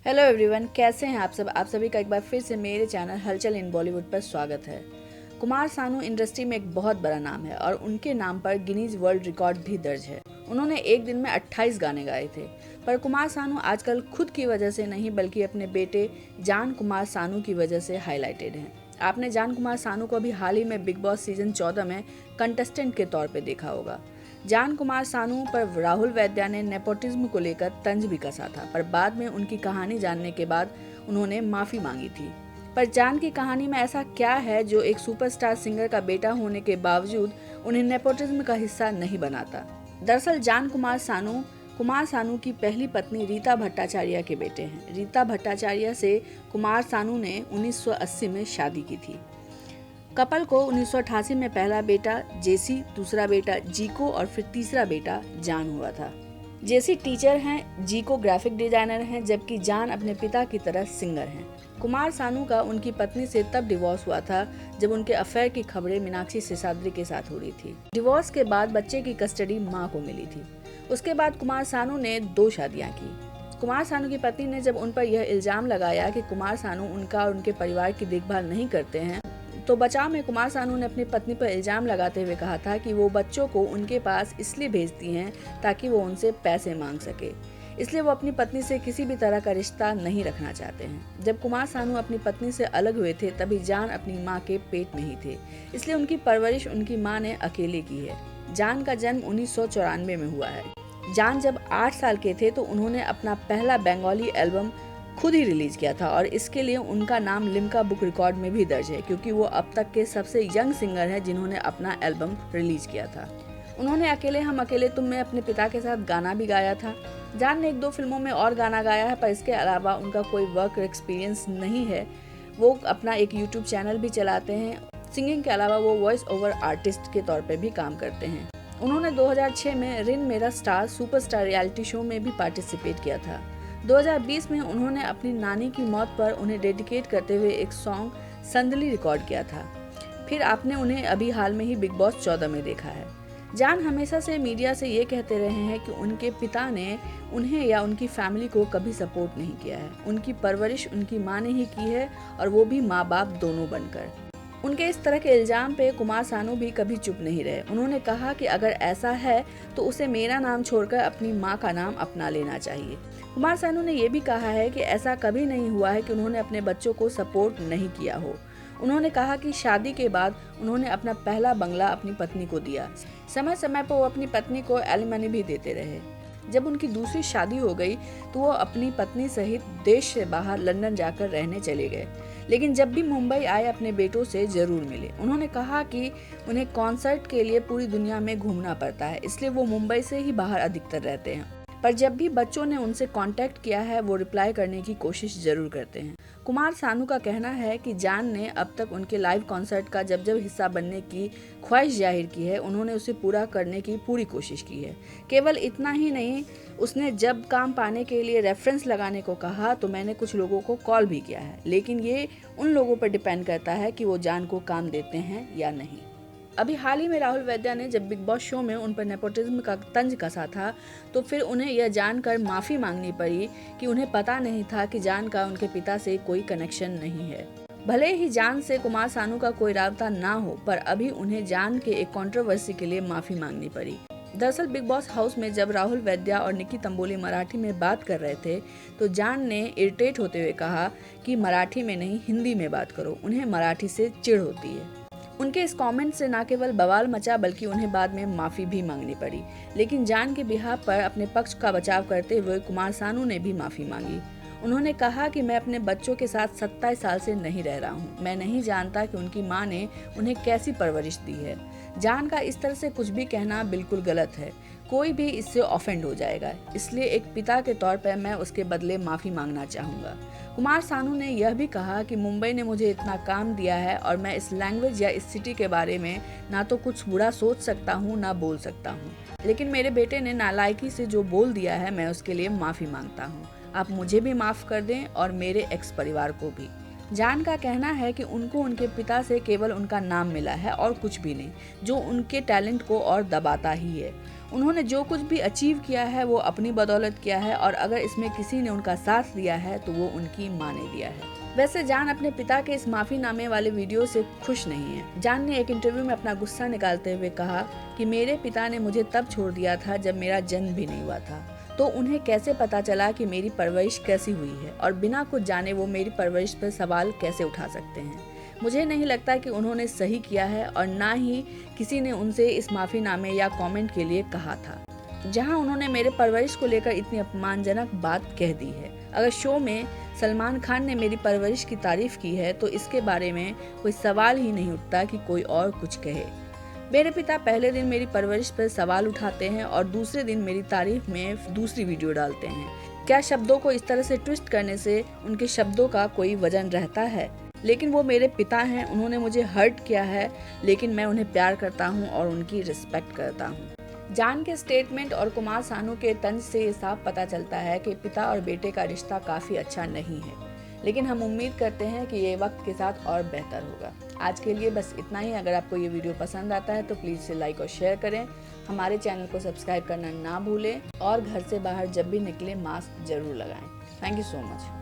Hello everyone, कैसे हैं आप सब। आप सभी का एक बार फिर से मेरे चैनल हलचल इन बॉलीवुड पर स्वागत है। कुमार सानू इंडस्ट्री में एक बहुत बड़ा नाम है और उनके नाम पर गिनीज वर्ल्ड रिकॉर्ड भी दर्ज है। उन्होंने एक दिन में 28 गाने गाए थे। पर कुमार सानू आजकल खुद की वजह से नहीं बल्कि अपने बेटे जान कुमार सानू की वजह से हाईलाइटेड हैं। आपने जान कुमार सानू को अभी हाल ही में बिग बॉस सीजन 14 में कंटेस्टेंट के तौर पर देखा होगा। जान कुमार सानू पर राहुल वैद्या ने नेपोटिज्म को लेकर तंज भी कसा था, पर बाद में उनकी कहानी जानने के बाद उन्होंने माफी मांगी थी। पर जान की कहानी में ऐसा क्या है जो एक सुपरस्टार सिंगर का बेटा होने के बावजूद उन्हें नेपोटिज्म का हिस्सा नहीं बनाता। दरअसल जान कुमार सानू की पहली पत्नी रीता भट्टाचार्य के बेटे हैं। रीता भट्टाचार्य से कुमार सानू ने 1980 में शादी की थी। कपल को 1988 में पहला बेटा जेसी, दूसरा बेटा जीको और फिर तीसरा बेटा जान हुआ था। जेसी टीचर हैं, जीको ग्राफिक डिजाइनर हैं, जबकि जान अपने पिता की तरह सिंगर हैं। कुमार सानू का उनकी पत्नी से तब डिवोर्स हुआ था जब उनके अफेयर की खबरें मीनाक्षी शेषाद्री के साथ हो रही थी। डिवोर्स के बाद बच्चे की कस्टडी मां को मिली थी। उसके बाद कुमार सानू ने 2 शादियां की। कुमार सानू की पत्नी ने जब उन पर यह इल्जाम लगाया कि कुमार सानू उनका और उनके परिवार की देखभाल नहीं करते हैं, तो बचाव में कुमार सानू ने अपनी पत्नी पर इल्जाम लगाते हुए कहा था कि वो बच्चों को उनके पास इसलिए भेजती हैं ताकि वो उनसे पैसे मांग सके, इसलिए वो अपनी पत्नी से किसी भी तरह का रिश्ता नहीं रखना चाहते हैं। जब कुमार सानू अपनी पत्नी से अलग हुए थे तभी जान अपनी मां के पेट में ही थे, इसलिए उनकी परवरिश उनकी मां ने अकेले की है। जान का जन्म 1994 में हुआ है। जान जब 8 साल के थे तो उन्होंने अपना पहला बंगाली एल्बम खुद ही रिलीज किया था और इसके लिए उनका नाम लिम्का बुक रिकॉर्ड में भी दर्ज है, क्योंकि वो अब तक के सबसे यंग सिंगर हैं जिन्होंने अपना एल्बम रिलीज किया था। उन्होंने अकेले हम अकेले तुम में अपने पिता के साथ गाना भी गाया था। जान ने 1-2 फिल्मों में और गाना गाया है, पर इसके अलावा उनका कोई वर्क एक्सपीरियंस नहीं है। वो अपना एक यूट्यूब चैनल भी चलाते हैं। सिंगिंग के अलावा वो वॉइस ओवर आर्टिस्ट के तौर पर भी काम करते हैं। उन्होंने 2006 में रिन मेरा स्टार सुपरस्टार रियलिटी शो में भी पार्टिसिपेट किया था। 2020 में उन्होंने अपनी नानी की मौत पर उन्हें डेडिकेट करते हुए एक सॉन्ग संदली रिकॉर्ड किया था। फिर आपने उन्हें अभी हाल में ही बिग बॉस 14 में देखा है। जान हमेशा से मीडिया से ये कहते रहे हैं कि उनके पिता ने उन्हें या उनकी फैमिली को कभी सपोर्ट नहीं किया है। उनकी परवरिश उनकी माँ ने ही की है, और वो भी माँ बाप दोनों बनकर। उनके इस तरह के इल्जाम पे कुमार सानू भी कभी चुप नहीं रहे। उन्होंने कहा कि अगर ऐसा है तो उसे मेरा नाम छोड़कर अपनी माँ का नाम अपना लेना चाहिए। कुमार सानू ने यह भी कहा है कि ऐसा कभी नहीं हुआ है कि उन्होंने अपने बच्चों को सपोर्ट नहीं किया हो। उन्होंने कहा कि शादी के बाद उन्होंने अपना पहला बंगला अपनी पत्नी को दिया। समय समय पर वो अपनी पत्नी को एलिमनी भी देते रहे। जब उनकी दूसरी शादी हो गई तो वो अपनी पत्नी सहित देश से बाहर लंदन जाकर रहने चले गए, लेकिन जब भी मुंबई आए अपने बेटों से जरूर मिले। उन्होंने कहा कि उन्हें कॉन्सर्ट के लिए पूरी दुनिया में घूमना पड़ता है, इसलिए वो मुंबई से ही बाहर अधिकतर रहते हैं। पर जब भी बच्चों ने उनसे कांटेक्ट किया है वो रिप्लाई करने की कोशिश जरूर करते हैं। कुमार सानू का कहना है कि जान ने अब तक उनके लाइव कॉन्सर्ट का जब हिस्सा बनने की ख्वाहिश जाहिर की है, उन्होंने उसे पूरा करने की पूरी कोशिश की है। केवल इतना ही नहीं, उसने जब काम पाने के लिए रेफरेंस लगाने को कहा तो मैंने कुछ लोगों को कॉल भी किया है, लेकिन ये उन लोगों पर डिपेंड करता है कि वो जान को काम देते हैं या नहीं। अभी हाल ही में राहुल वैद्या ने जब बिग बॉस शो में उन पर नेपोटिज्म का तंज कसा था तो फिर उन्हें यह जानकर माफ़ी मांगनी पड़ी कि उन्हें पता नहीं था कि जान का उनके पिता से कोई कनेक्शन नहीं है। भले ही जान से कुमार सानू का कोई राबता ना हो, पर अभी उन्हें जान के एक कंट्रोवर्सी के लिए माफ़ी मांगनी पड़ी। दरअसल बिग बॉस हाउस में जब राहुल वैद्या और निकी तंबोली मराठी में बात कर रहे थे तो जान ने इरिटेट होते हुए कहा कि मराठी में नहीं हिंदी में बात करो, उन्हें मराठी से चिढ़ होती है। उनके इस कमेंट से न केवल बवाल मचा बल्कि उन्हें बाद में माफी भी मांगनी पड़ी, लेकिन जान के बिहाफ पर अपने पक्ष का बचाव करते हुए कुमार सानू ने भी माफी मांगी। उन्होंने कहा कि मैं अपने बच्चों के साथ 27 साल से नहीं रह रहा हूँ। मैं नहीं जानता कि उनकी माँ ने उन्हें कैसी परवरिश दी है। जान का इस तरह से कुछ भी कहना बिल्कुल गलत है। कोई भी इससे ऑफेंड हो जाएगा, इसलिए एक पिता के तौर पर मैं उसके बदले माफी मांगना चाहूँगा। कुमार सानू ने यह भी कहा कि मुंबई ने मुझे इतना काम दिया है और मैं इस लैंग्वेज या इस सिटी के बारे में ना तो कुछ बुरा सोच सकता हूँ ना बोल सकता हूँ, लेकिन मेरे बेटे ने नालायकी से जो बोल दिया है मैं उसके लिए माफ़ी मांगता हूँ। आप मुझे भी माफ़ कर दें और मेरे एक्स परिवार को भी। जान का कहना है कि उनको उनके पिता से केवल उनका नाम मिला है और कुछ भी नहीं, जो उनके टैलेंट को और दबाता ही है। उन्होंने जो कुछ भी अचीव किया है वो अपनी बदौलत किया है और अगर इसमें किसी ने उनका साथ दिया है तो वो उनकी माँ ने दिया है। वैसे जान अपने पिता के इस माफीनामे वाले वीडियो से खुश नहीं है। जान ने एक इंटरव्यू में अपना गुस्सा निकालते हुए कहा कि मेरे पिता ने मुझे तब छोड़ दिया था जब मेरा जन्म भी नहीं हुआ था, तो उन्हें कैसे पता चला कि मेरी परवरिश कैसी हुई है और बिना कुछ जाने वो मेरी परवरिश पर सवाल कैसे उठा सकते हैं। मुझे नहीं लगता कि उन्होंने सही किया है और ना ही किसी ने उनसे इस माफीनामे या कमेंट के लिए कहा था, जहां उन्होंने मेरे परवरिश को लेकर इतनी अपमानजनक बात कह दी है। अगर शो में सलमान खान ने मेरी परवरिश की तारीफ की है तो इसके बारे में कोई सवाल ही नहीं उठता कि कोई और कुछ कहे। मेरे पिता पहले दिन मेरी परवरिश पर सवाल उठाते हैं और दूसरे दिन मेरी तारीफ में दूसरी वीडियो डालते हैं। क्या शब्दों को इस तरह से ट्विस्ट करने से उनके शब्दों का कोई वजन रहता है? लेकिन वो मेरे पिता हैं, उन्होंने मुझे हर्ट किया है, लेकिन मैं उन्हें प्यार करता हूँ और उनकी रिस्पेक्ट करता हूँ। जान के स्टेटमेंट और कुमार सानू के तंज से साफ पता चलता है कि पिता और बेटे का रिश्ता काफी अच्छा नहीं है, लेकिन हम उम्मीद करते हैं कि ये वक्त के साथ और बेहतर होगा। आज के लिए बस इतना ही। अगर आपको ये वीडियो पसंद आता है तो प्लीज़ इसे लाइक और शेयर करें। हमारे चैनल को सब्सक्राइब करना ना भूलें और घर से बाहर जब भी निकले मास्क जरूर लगाएं। Thank you so much.